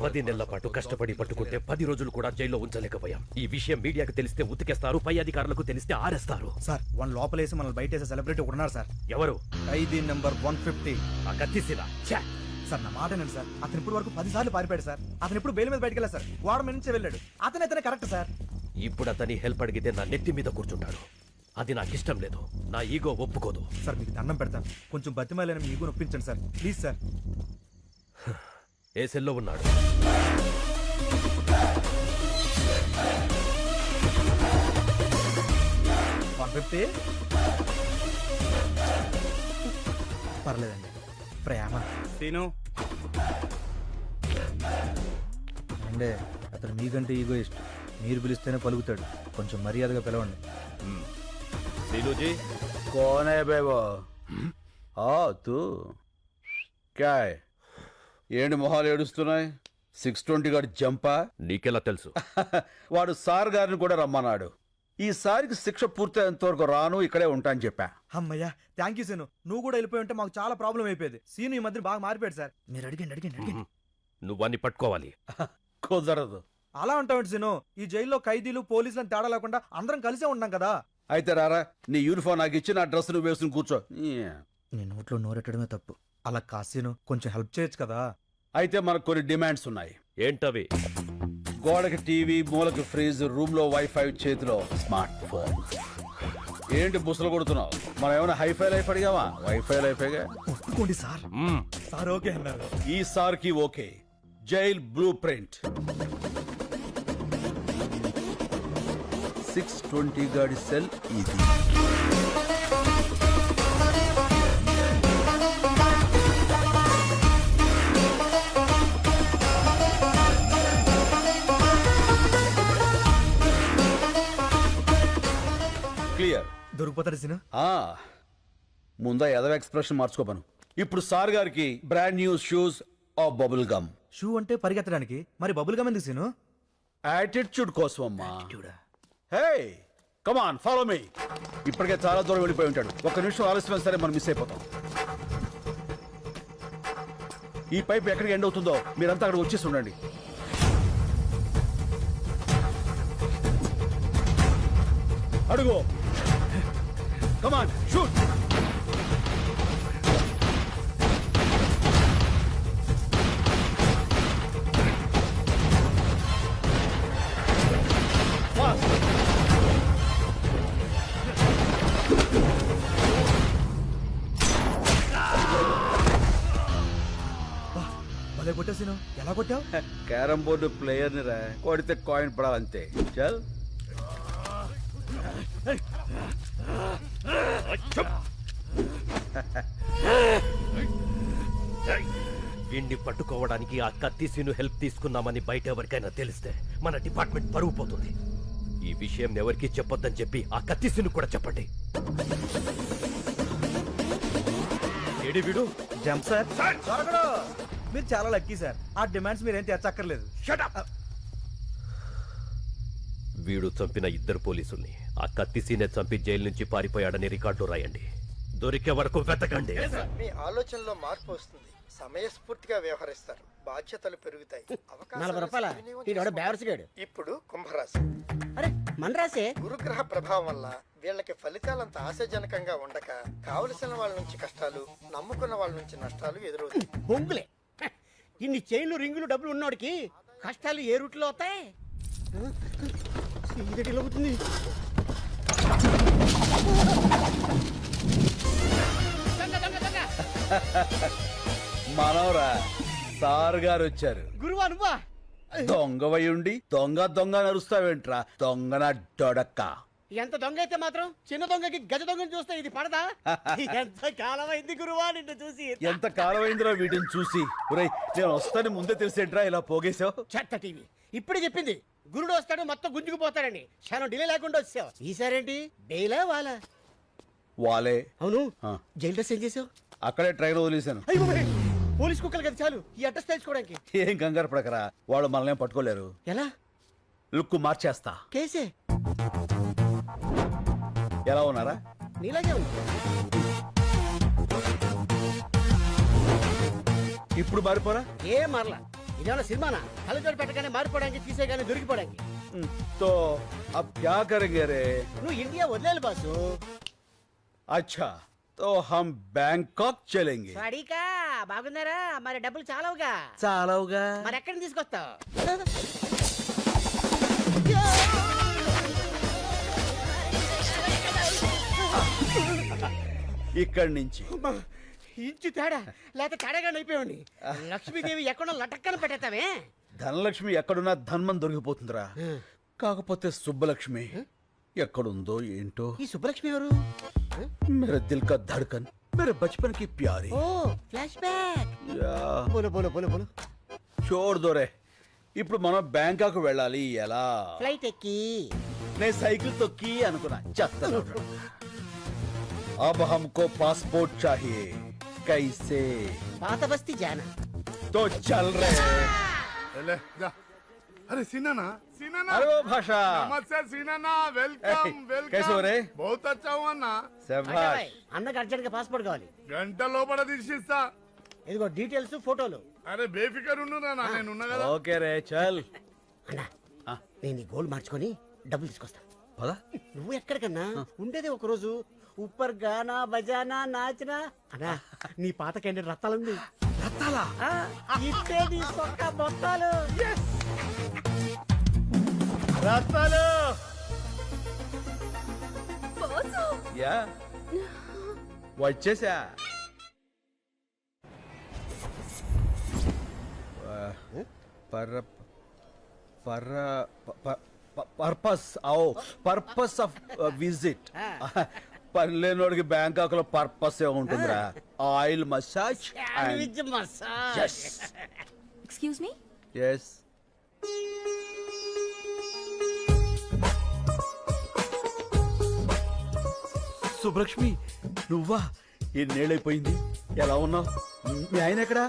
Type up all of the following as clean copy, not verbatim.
10 నెలల పాటు కష్టపడి పట్టుకుంటే 10 రోజులు కూడా జైల్లో ఉంచలేకపోయాం. ఈ విషయం మీడియాకు తెలిస్తే ఉతికేస్తారు, పై అధికారులకు తెలిస్తే ఆరేస్తారు. సార్ వన్ లోపలేసి మనల్ని బయటేసే సెలబ్రిటీ ఉన్నారు సార్. ఎవరు? ఖైదీ నెంబర్ 150. ఆ కత్తిసిరా. సార్ నా మాట ఏంటి సార్, అతను ఇప్పుడు వరకు 10 సార్లు పారిపోయాడు సార్. అతను ఇప్పుడు బెయిల్ మీద బయటకు వెళ్ళారు సార్, గోడ మీద నుంచి వెళ్ళాడు. అతనే కరెక్ట్ సార్. ఇప్పుడు అతని హెల్ప్ అడిగితే నా నెత్తి మీద కూర్చుంటాడు. అది నాకు ఇష్టం లేదు, నా ఈగో ఒప్పుకోదు. సార్ మీకు దండం పెడతాను, కొంచెం బతిమాలని మీ ఈగో నొప్పించండి సార్, ప్లీజ్ సార్. ఏ సెల్లో ఉన్నాడు? పర్లేదండి. ప్రేమ సీను అంటే అతను మీకంటే ఈగో ఇష్టం. మీరు పిలిస్తేనే పలుకుతాడు, కొంచెం మర్యాదగా పిలవండి. సీనుజీ कौन है बे वो? तू क्या है? ఏంటి మొహాలు ఏడుస్తున్నాయి? 620 గారి జంపా? నీకెలా తెలుసు? వాడు సార్ గారిని కూడా రమ్మన్నాడు. ఈసారికి శిక్ష పూర్తయ్యేంత వరకు రాను, ఇక్కడే ఉంటా అని చెప్పా. అమ్మయ్యా, థ్యాంక్ యూ సీను. నువ్వు కూడా వెళ్ళిపోయి ఉంటే మాకు చాలా ప్రాబ్లం అయిపోయేది. సీను ఈ మధ్య బాగా మారిపోయాడు సార్. మీరు అడిగండి. నువ్వన్నీ పట్టుకోవాలి. కుదరదు. అలా ఉంటావు సీను. ఈ జైల్లో ఖైదీలు పోలీసులను తేడా లేకుండా అందరం కలిసే ఉన్నాం కదా. అయితే రారా, నీ యూనిఫామ్ నాకు ఇచ్చి నా డ్రెస్ నువ్వు వేసుకుని కూర్చో. నీ నోట్లో నోరెట్టడమే తప్పు. అలా కాసీను కొంచెం హెల్ప్ చేయొచ్చు కదా. అయితే మనకు కొన్ని డిమాండ్స్ ఉన్నాయి. ఏంటవి? గోడకి టీవీ, మూలకి ఫ్రిజ్, రూమ్ లో వైఫై, చేతిలో స్మార్ట్ ఫోన్. ఏంటి బుసలు కొడుతున్నావు? మనం ఏమైనా హైఫై లైఫ్ అడిగావా? వైఫై లైఫేగా. ఒప్పుకోండి సార్. సార్ ఓకే అన్నారు. ఈ సార్ కి ఓకే. Jail blue print. 620 గాడి సెల్ ఇది. క్లియర్. దొరికిపోతాడు సీను. ముందా ఎదవ ఎక్స్ప్రెషన్ మార్చుకోపను. ఇప్పుడు సార్ గారికి brand new shoes of bubble gum. Shoe అంటే పరిగెత్తడానికి, మరి బబుల్ గమ్ ఎందుకు సీను? యాటిట్యూడ్ కోసం అమ్మా. Hey come on follow me. ఇప్పటికే చాలా దూరం వెళ్ళిపోయి ఉంటాడు. ఒక్క నిమిషం ఆలస్యమైన సరే మనం మిస్ అయిపోతాం. ఈ పైప్ ఎక్కడికి ఎండ్ అవుతుందో మీరంతా అక్కడ వచ్చేసి ఉండండి. అడుగు. Come on shoot. భలే కొట్టావు సీను. ఎలా కొట్టావు? క్యారమ్ బోర్డు ప్లేయర్ ని రా, కొడితే కాయిన్ పడాలంతే. చల్. వీణ్ణి పట్టుకోవడానికి ఆ కత్తిసీను హెల్ప్ తీసుకున్నామని బయట ఎవరికైనా తెలిస్తే మన డిపార్ట్మెంట్ పరువు పోతుంది. ఈ విషయం ఎవరికి చెప్పొద్దని చెప్పి ఆ కత్తిసీను కూడా చెప్పండి. ఏడి వీడు? Jump sir. మీరు చాలా లక్కీ సార్. ఆ డిమాండ్స్ మీరేం తెచ్చక్కర్లేదు. వీడు చంపిన 2 పోలీసుల్ని ఆ కత్తిసీనే చంపి జైలు నుంచి పారిపోయాడని రికార్డు రాయండి. దొరికే వరకు వెతకండి. మీ ఆలోచనలో మార్పు వస్తుంది, సమయస్ఫూర్తిగా వ్యవహరిస్తారు, బాధ్యతలు పెరుగుతాయి. 40 రూపాయల. ఇప్పుడు కుంభరాశి. అరే మన రాసే. గురుగ్రహ ప్రభావం వల్ల వీళ్ళకి ఫలితాలంత ఆశాజనకంగా ఉండక కావలసిన వాళ్ళ నుంచి కష్టాలు, నమ్ముకున్న వాళ్ళ నుంచి నష్టాలు ఎదురవుతాయి. బొంగులే. ఇన్ని చైన్లు, రింగులు, డబ్బులు ఉన్నోడికి కష్టాలు ఏ రూట్లో అవుతాయి? అవుతుంది. మనవరా, సార్ గారు వచ్చారు. గురువా నువ్వా? దొంగవై ఉండి దొంగ దొంగ నరుస్తావేంట్రా? దొంగన డొడక్క. ఎంత దొంగ అయితే మాత్రం చిన్న దొంగకి గజ దొంగని చూస్తే ఇది పడదా? ఎంత కాలమైంది గురువా నిన్ను చూసి. ఎంత కాలమైందిరా వీటిని చూసి. ఒరేయ్, నేను వస్తాను ముందే తెలిసేట్రా ఇలా పోగేశావు? చెత్త టీవీ ఇప్పుడే చెప్పింది. గురుడు వస్తాడు మొత్తం గుంజుకుపోతాడని. క్షణం డిలే లేకుండా వచ్చావు. ఈసారేంటి డేలా వాలా? వాలే. అవును. జైలు డ్రెస్ ఏం చేసావు? అక్కడే ట్రైన్ వదిలేశాను. పోలీస్ కుక్కలు కదా చాలు ఈ అడ్రస్ తెలుసుకోవడానికి. ఏం కంగారు పడకరా, వాళ్ళు మనల్ని పట్టుకోలేరు. ఎలా? లుక్ మార్చేస్తా. కేసే ఎలా ఉన్నారా? నీలాగే ఉంది. ఇప్పుడు మారిపోరా? ఏ మారలా. ఇదేమన్నా సినిమానా? కళ్ళజోడు పెట్టగానే మారిపోవడానికి, తీసేగానే దొరికిపోవడానికి. तो अब क्या करेंगे रे? నువ్వు ఇండియా వదిలేలు బాసు. अच्छा तो हम बैंकॉक चलेंगे. వాడికా బాగున్నారా? మరి డబ్బులు చాలవుగా. చాలవుగా. మరి ఎక్కడి తీసుకొస్తావు? ఇక్కడి నుంచి ఇంచు తేడా లేక తేడాగా అయిపోయాడి. లక్ష్మీదేవి ఎక్కడో లటక్కన పెట్టేస్తావే. ధనలక్ష్మి ఎక్కడున్నా ధన్మం దొరికిపోతుందిరా. కాకపోతే సుబ్బలక్ష్మి ఎక్కడుందో ఏంటో. ఈ సుబ్బలక్ష్మి ఎవరు? मेरे दिल का धड़कन, मेरे बचपन की प्यारी. ఓ ఫ్లాష్ బ్యాక్. యా, బోలో బోలో బోలో బోలో. छोड़ दो रे. ఇప్పుడు మనం బ్యాంకాక్ వెళ్ళాలి. ఎలా? ఫ్లైట్ ఎక్కి. నేను సైకిల్ తొక్కి అనుకున్నా. చెత్త. अब हमको पासपोर्ट चाहिए. कैसे? పాత బస్తీ జానా. तो चल रहे. ले, जा। अरे सीनाना सीनाना अरे वो भाषा. नमस्ते सीनाना वेलकम वेलकम कैसे हो रे? बहुत अच्छा हुआ ना శభాష్. అన్నకు అర్జెంట్ గా పాస్పోర్ట్ కావాలి. గంట లోపల తీసిస్తా ఇదిగో డీటెయిల్స్ ఫోటోలు. అరే బేఫికర్ ఉండురా నా నేను ఉన్నా కదా ఓకే రే చల్. అన్నా ఆ. నేను ఈ గోల్డ్ మార్చుకొని డబ్బులు తీసుకొస్తా. పద. నువ్వు ఎక్కడికన్నా ఉండేది ఒక రోజు. ఉప్పర్ గానా బజానా నాచనా. అన్నా నీ పాత క్యాండిడేట్ రత్తాలుంది. రత్తాలా? ఇట్టే తీసుకోక మొత్తాలు. రత్తాలు. యా వచ్చేసా. Purpose purpose of visit. పని లేనోడికి బ్యాంకాక్ లో పర్పస్ ఏ ఉంటుందిరా. Oil massage. Sandwich massage. Excuse me. Yes. Subbalakshmi నువ్వా? ఎన్నేళ్ళైపోయింది. ఎలా ఉన్నావు? మీ ఆయన ఎక్కడా?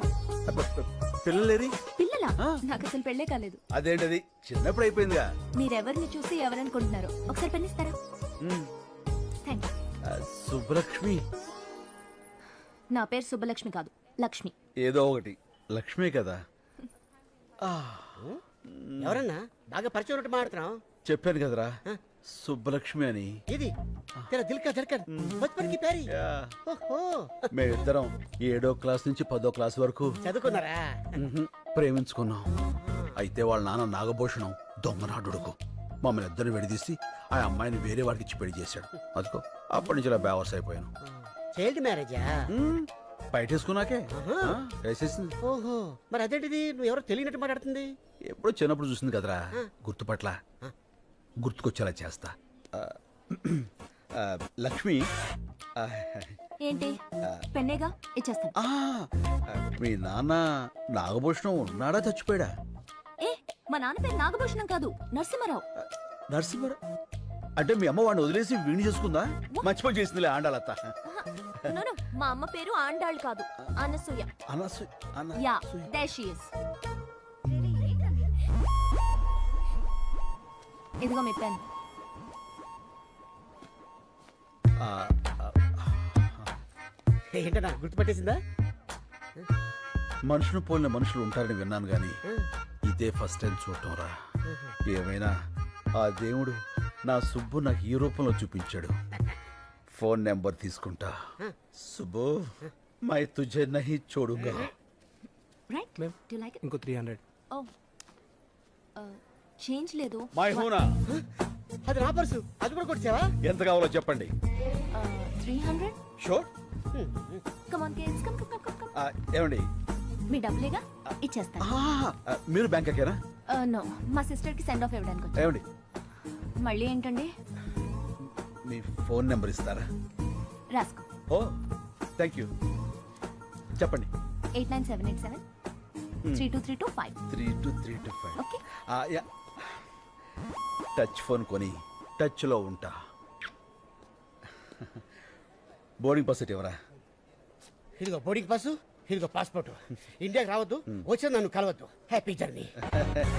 పిల్లలేరి? పిల్లలా? ఆ. నాకు అసలు పెళ్ళే కాలేదు. అదేంటది చిన్నప్పుడు అయిపోయిందిగా. మీరెవరిని చూసి ఎవరనుకుంటున్నారో ఒకసారి పెన్నిస్తారా? మ్, థ్యాంక్ యూ. సుబ్బలక్ష్మి నా పేరు సుబ్బలక్ష్మి కాదు, లక్ష్మి. ఏదో ఒకటి. లక్ష్మి కదా. ఎవరన్నా బాగా పరిచయం ఉన్నట్టు మాట్లాడుతున్నావు. చెప్పాను కదరా సుబ్బలక్ష్మి అని. ఇది తెరా దిల్ కా ధడ్కన్ బచ్పన్ కి ప్యారీ. యా. ఓహో మేమిద్దరం 7వ క్లాస్ నుంచి 10వ క్లాస్ వరకు చదువుకున్నారా? ప్రేమించుకున్నాం. అయితే వాళ్ళ నాన్న నాగభూషణం దొంగనాడుడుకు మమ్మల్ని ఇద్దరిని విడదీసి ఆ అమ్మాయిని వేరే వాడికి ఇచ్చి పెళ్లి చేశాడు. అదిగో అప్పటి నుంచి ఇలా బేవర్స్ అయిపోయాను. చైల్డ్ మ్యారేజా? బయటేసుకున్నాకే వేసేసింది. ఓహో మరి అదేంటిది నువ్వు ఎవరో తెలియనట్టు మాట్లాడుతుంది. ఎప్పుడో చిన్నప్పుడు చూసింది కదరా. గుర్తుపట్ల గుర్తుకొచ్చేలా చేస్తా. లక్ష్మి ఏంటి? పెన్నేగా ఇచ్చేస్తాను. మీ నాన్న నాగభూషణం ఉన్నాడా చచ్చిపోయాడా? ఏ మా నాన్న పేరు నాగభూషణం కాదు, నరసింహారావు. నరసింహ అంటే మీ అమ్మ వాడిని వదిలేసి వీణి చేసుకుందా? మర్చిపోయి చేసిందిలే ఆండాలత్త. No, no, మా అమ్మ పేరు ఆండాళ్ కాదు, Anasuya. Yeah, there she is. ఇదిగో మీ పెన్. ఏంటన్నా గుర్తుపట్టేసిందా? మనుషులు పోలిన మనుషులు ఉంటారని విన్నాను గాని ఇదే ఫస్ట్ టైం చూడటం రా. ఏమైనా ఆ దేవుడు నా సుబ్బు నాకు ఈ రూపంలో చూపించాడు. ఫోన్ నెంబర్ తీసుకుంటా. సుబ్బు మై తుజే నహీ చూడుగా. Right? Do you like it? ఇంకో 300. ఓ చేంజ్ లేదు. మై హూనా. అది నా పర్సు. అది కూడా కొట్టావా? ఎంత కావాలో చెప్పండి. 300. Sure. Come on kids, come come come come. ఏమండి మీ డబ్బులేగా ఇచ్చేస్తాను. మీరు బ్యాంక్ ఎక్కారా? నో, మా సిస్టర్ కి సెండ్ ఆఫ్ ఇవ్వడానికి వచ్చాను. ఏమండి మళ్ళీ ఏంటండి? మీ ఫోన్ నెంబర్ ఇస్తారా? రాసుకో. ఓ థ్యాంక్ యూ. చెప్పండి. 89787 32325. 32325. ఓకే. టచ్ ఫోన్ కొని టచ్ లో ఉంటా. బోర్డింగ్ పాస్ ఎవరా? ఇదిగో బోర్డింగ్ పాసు. ఇదిగో పాస్పోర్ట్. ఇండియాకి రావద్దు, వచ్చి నన్ను కలవద్దు. Happy journey.